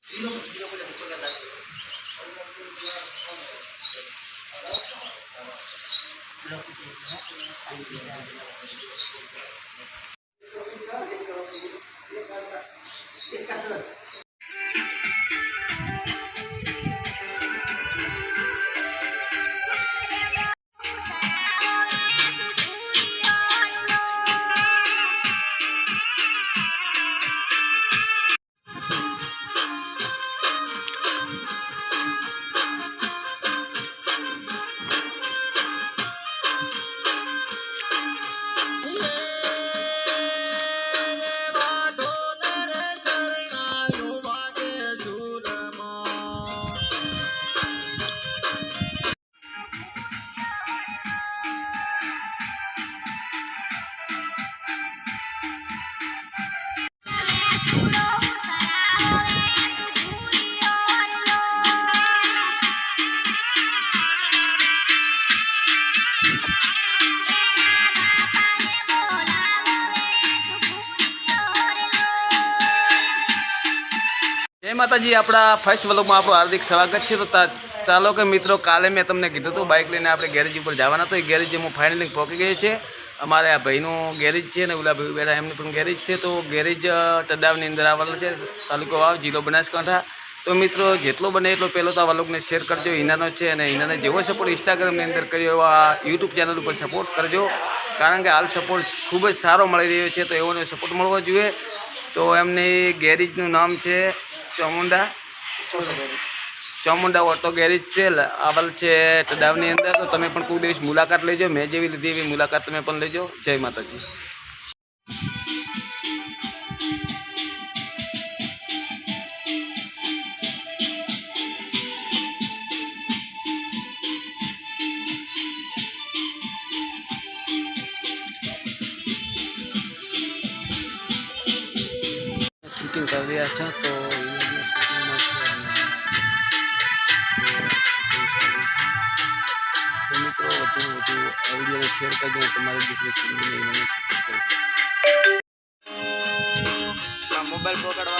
जय माताजी अपना फर्स्ट व्लॉग में आपको हार्दिक स्वागत है। तो चालो कि मित्रों काले मैं तमने कीधुं हतुं बाइक लईने आपणे गैरेज पर जवाना तो गैरेज में फाइनली पहुंची गई है। अमारे आ भाईनुं गैरेज है ने ओला भाई बेठा एमनुं पण गैरेज है। तो गैरेज तडावनी अंदर आवेल है, तालुको वाव, जिल्लो बनासकांठा। तो मित्रों जेटलो बने एटलो पहलो तो आ व्लॉगने शेर करजो। हिनानो है अने हिनाने जेवो सपोर्ट इंस्टाग्राम अंदर कर्यो एवो आ यूट्यूब चैनल पर सपोर्ट करजो, कारण के हाल सपोर्ट खूब ज सारो मळी रह्यो छे। तो एवोने सपोर्ट मळवो जोईए। तो एमनी गैरेजनुं नाम है चामुंडा ऑटो गैरेज से आवेल है तडावनी अंदर। तो तमे पण कोई दिवस मुलाकात लेजो, मैं जेवी लीधी एवी मुलाकात तमे पण लेजो। जय माताजी। शूटिंग कर रहा है तो मित्रों वीडियो शेर कर दो, तुम्हारी दीकरी मोबाइल पकड़वा